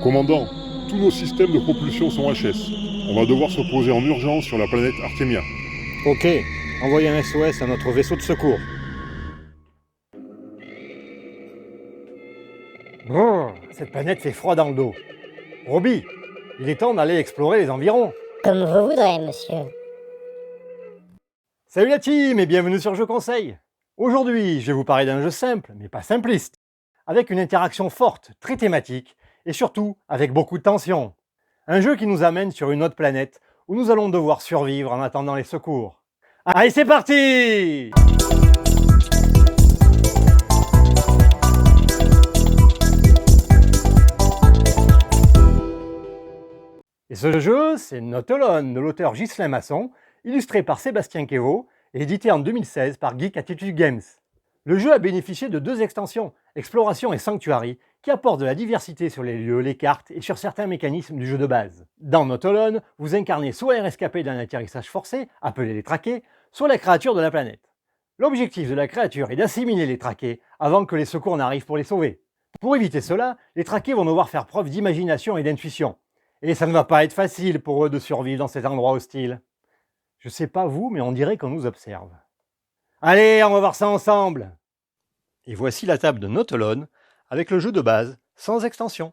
Commandant, tous nos systèmes de propulsion sont HS. On va devoir se poser en urgence sur la planète Artemia. Ok, envoyez un SOS à notre vaisseau de secours. Brrr, cette planète fait froid dans le dos. Roby, il est temps d'aller explorer les environs. Comme vous voudrez, monsieur. Salut la team et bienvenue sur Jeux Conseil. Aujourd'hui, je vais vous parler d'un jeu simple, mais pas simpliste, avec une interaction forte, très thématique, et surtout avec beaucoup de tension. Un jeu qui nous amène sur une autre planète, où nous allons devoir survivre en attendant les secours. Allez, c'est parti! Et ce jeu, c'est Not Alone de l'auteur Ghislain Masson, illustré par Sébastien Quévot et édité en 2016 par Geek Attitude Games. Le jeu a bénéficié de deux extensions, Exploration et Sanctuary, qui apportent de la diversité sur les lieux, les cartes et sur certains mécanismes du jeu de base. Dans Not Alone, vous incarnez soit un rescapé d'un atterrissage forcé, appelé les traqués, soit la créature de la planète. L'objectif de la créature est d'assimiler les traqués avant que les secours n'arrivent pour les sauver. Pour éviter cela, les traqués vont devoir faire preuve d'imagination et d'intuition. Et ça ne va pas être facile pour eux de survivre dans cet endroit hostile. Je sais pas vous, mais on dirait qu'on nous observe. Allez, on va voir ça ensemble! Et voici la table de Not Alone, avec le jeu de base, sans extension.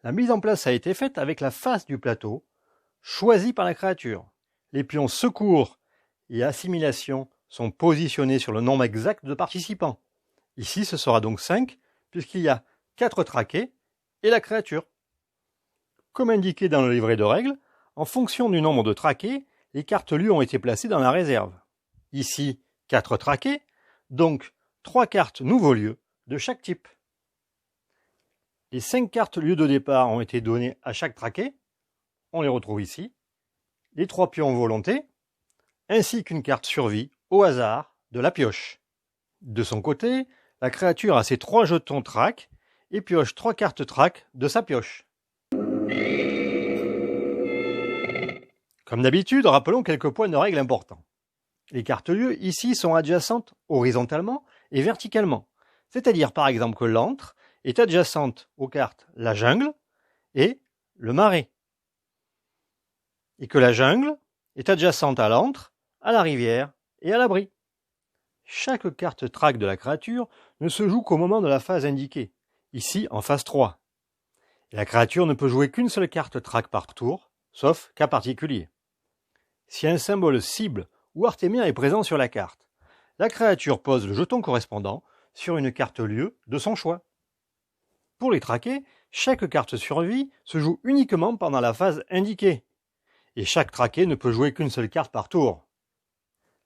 La mise en place a été faite avec la face du plateau, choisie par la créature. Les pions secours et assimilation sont positionnés sur le nombre exact de participants. Ici, ce sera donc 5, puisqu'il y a 4 traqués et la créature. Comme indiqué dans le livret de règles, en fonction du nombre de traqués, les cartes lieux ont été placées dans la réserve. Ici, 4 traqués, donc 3 cartes nouveaux lieux de chaque type. Les 5 cartes lieux de départ ont été données à chaque traqué, on les retrouve ici, les 3 pions volonté, ainsi qu'une carte survie au hasard de la pioche. De son côté, la créature a ses 3 jetons track et pioche 3 cartes track de sa pioche. Comme d'habitude, rappelons quelques points de règle importants. Les cartes lieux ici sont adjacentes horizontalement et verticalement, c'est-à-dire par exemple que l'antre est adjacente aux cartes la jungle et le marais, et que la jungle est adjacente à l'antre, à la rivière et à l'abri. Chaque carte track de la créature ne se joue qu'au moment de la phase indiquée, ici en phase 3. Et la créature ne peut jouer qu'une seule carte track par tour, sauf cas particulier. Si un symbole cible ou Artemia est présent sur la carte, la créature pose le jeton correspondant sur une carte lieu de son choix. Pour les traqués, chaque carte survie se joue uniquement pendant la phase indiquée, et chaque traqué ne peut jouer qu'une seule carte par tour.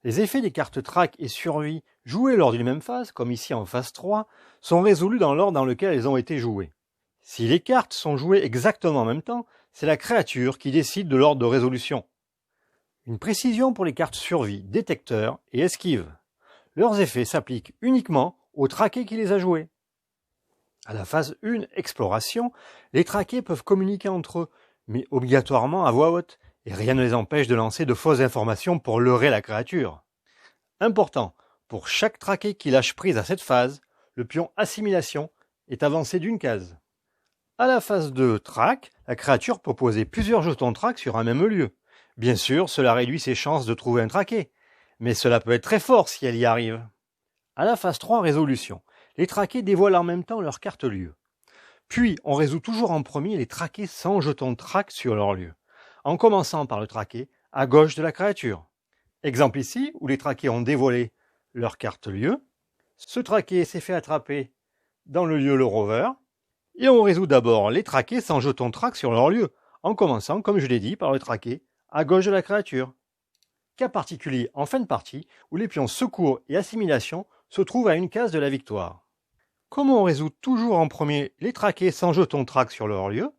Les effets des cartes track et survie jouées lors d'une même phase, comme ici en phase 3, sont résolus dans l'ordre dans lequel elles ont été jouées. Si les cartes sont jouées exactement en même temps, c'est la créature qui décide de l'ordre de résolution. Une précision pour les cartes survie, détecteur et esquive. Leurs effets s'appliquent uniquement au traqué qui les a joués. À la phase 1, exploration, les traqués peuvent communiquer entre eux, mais obligatoirement à voix haute, et rien ne les empêche de lancer de fausses informations pour leurrer la créature. Important, pour chaque traqué qui lâche prise à cette phase, le pion assimilation est avancé d'une case. À la phase 2, track, la créature peut poser plusieurs jetons track sur un même lieu. Bien sûr, cela réduit ses chances de trouver un traqué, mais cela peut être très fort si elle y arrive. À la phase 3, résolution, les traqués dévoilent en même temps leur carte lieu. Puis, on résout toujours en premier les traqués sans jetons track sur leur lieu, en commençant par le traqué à gauche de la créature. Exemple ici, où les traqués ont dévoilé leur carte lieu. Ce traqué s'est fait attraper dans le lieu le rover, et on résout d'abord les traqués sans jetons track sur leur lieu, en commençant, comme je l'ai dit, par le traqué à gauche de la créature. Cas particulier en fin de partie, où les pions secours et assimilation se trouvent à une case de la victoire. Comme on résout toujours en premier les traqués sans jetons track sur leur lieu,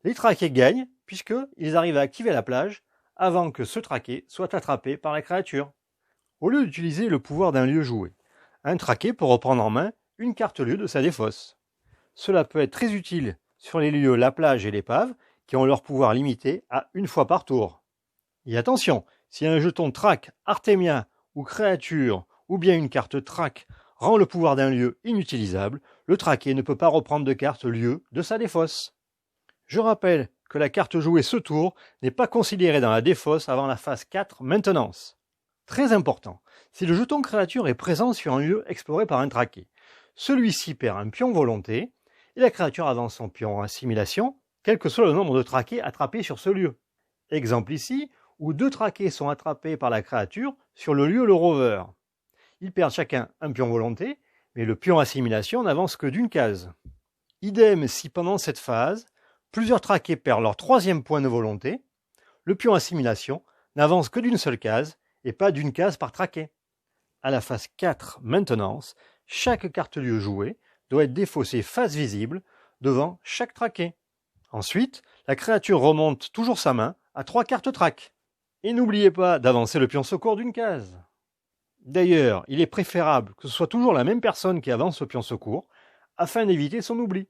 les traqués gagnent puisqu'ils arrivent à activer la plage avant que ce traqué soit attrapé par la créature. Au lieu d'utiliser le pouvoir d'un lieu joué, un traqué peut reprendre en main une carte lieu de sa défausse. Cela peut être très utile sur les lieux la plage et l'épave qui ont leur pouvoir limité à une fois par tour. Et attention, si un jeton track, Artemia ou créature ou bien une carte track rend le pouvoir d'un lieu inutilisable, le traqué ne peut pas reprendre de carte lieu de sa défausse. Je rappelle que la carte jouée ce tour n'est pas considérée dans la défausse avant la phase 4 maintenance. Très important, si le jeton créature est présent sur un lieu exploré par un traqué, celui-ci perd un pion volonté et la créature avance son pion assimilation, quel que soit le nombre de traqués attrapés sur ce lieu. Exemple ici, où 2 traqués sont attrapés par la créature sur le lieu le rover. Ils perdent chacun un pion volonté, mais le pion assimilation n'avance que d'une case. Idem si pendant cette phase, plusieurs traqués perdent leur 3e point de volonté, le pion assimilation n'avance que d'une seule case et pas d'une case par traqué. À la phase 4 maintenance, chaque carte lieu jouée doit être défaussée face visible devant chaque traqué. Ensuite, la créature remonte toujours sa main à 3 cartes track. Et n'oubliez pas d'avancer le pion secours d'une case. D'ailleurs, il est préférable que ce soit toujours la même personne qui avance le pion secours, afin d'éviter son oubli.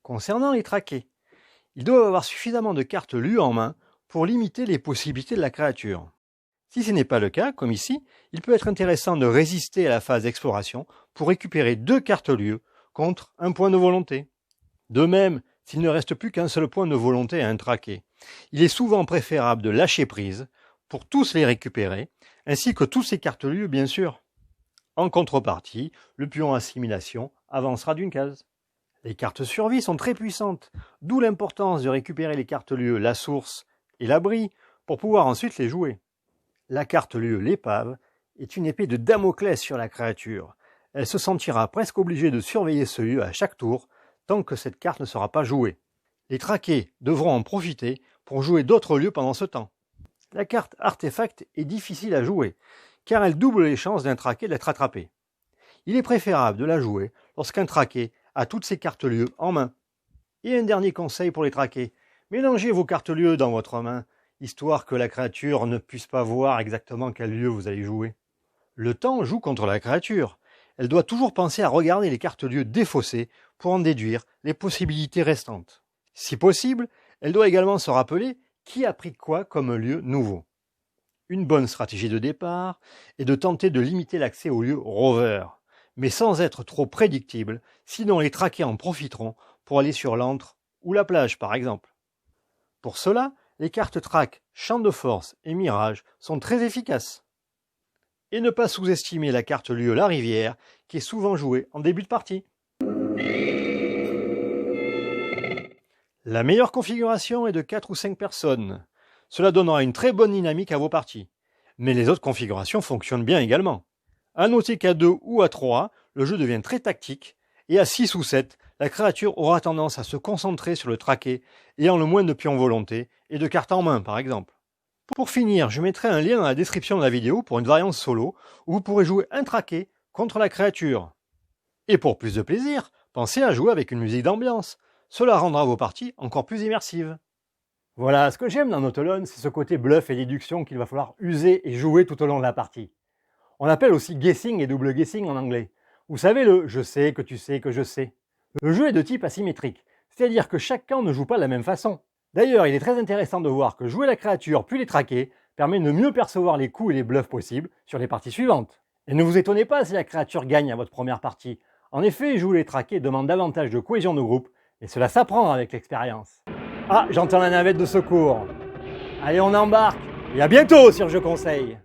Concernant les traqués, ils doivent avoir suffisamment de cartes lues en main pour limiter les possibilités de la créature. Si ce n'est pas le cas, comme ici, il peut être intéressant de résister à la phase d'exploration pour récupérer 2 cartes lieu contre un point de volonté. De même, s'il ne reste plus qu'un seul point de volonté à un traqué, il est souvent préférable de lâcher prise pour tous les récupérer, ainsi que tous ces cartes lieu bien sûr. En contrepartie, le pion assimilation avancera d'une case. Les cartes survie sont très puissantes, d'où l'importance de récupérer les cartes lieu la source et l'abri pour pouvoir ensuite les jouer. La carte lieu l'épave est une épée de Damoclès sur la créature. Elle se sentira presque obligée de surveiller ce lieu à chaque tour tant que cette carte ne sera pas jouée. Les traqués devront en profiter pour jouer d'autres lieux pendant ce temps. La carte artefact est difficile à jouer car elle double les chances d'un traqué d'être attrapé. Il est préférable de la jouer lorsqu'un traqué a toutes ses cartes lieu en main. Et un dernier conseil pour les traqués, mélangez vos cartes lieu dans votre main, histoire que la créature ne puisse pas voir exactement quel lieu vous allez jouer. Le temps joue contre la créature. Elle doit toujours penser à regarder les cartes lieu défaussées pour en déduire les possibilités restantes. Si possible, elle doit également se rappeler qui a pris quoi comme lieu nouveau. Une bonne stratégie de départ est de tenter de limiter l'accès au lieu rover, mais sans être trop prédictible, sinon les traqués en profiteront pour aller sur l'antre ou la plage par exemple. Pour cela, les cartes track, champ de force et mirage sont très efficaces. Et ne pas sous-estimer la carte lieu la rivière qui est souvent jouée en début de partie. La meilleure configuration est de 4 ou 5 personnes. Cela donnera une très bonne dynamique à vos parties. Mais les autres configurations fonctionnent bien également. À noter qu'à 2 ou à 3, le jeu devient très tactique, et à 6 ou 7, la créature aura tendance à se concentrer sur le traqué, ayant le moins de pions volonté et de cartes en main par exemple. Pour finir, je mettrai un lien dans la description de la vidéo pour une variante solo, où vous pourrez jouer un traqué contre la créature. Et pour plus de plaisir, pensez à jouer avec une musique d'ambiance. Cela rendra vos parties encore plus immersives. Voilà, ce que j'aime dans Autolone, c'est ce côté bluff et déduction qu'il va falloir user et jouer tout au long de la partie. On appelle aussi guessing et double guessing en anglais. Vous savez le « je sais que tu sais que je sais ». Le jeu est de type asymétrique, c'est-à-dire que chaque camp ne joue pas de la même façon. D'ailleurs, il est très intéressant de voir que jouer la créature puis les traquer permet de mieux percevoir les coups et les bluffs possibles sur les parties suivantes. Et ne vous étonnez pas si la créature gagne à votre première partie. En effet, jouer les traqués demande davantage de cohésion de groupe, et cela s'apprend avec l'expérience. Ah, j'entends la navette de secours. Allez, on embarque, et à bientôt sur Je Conseille.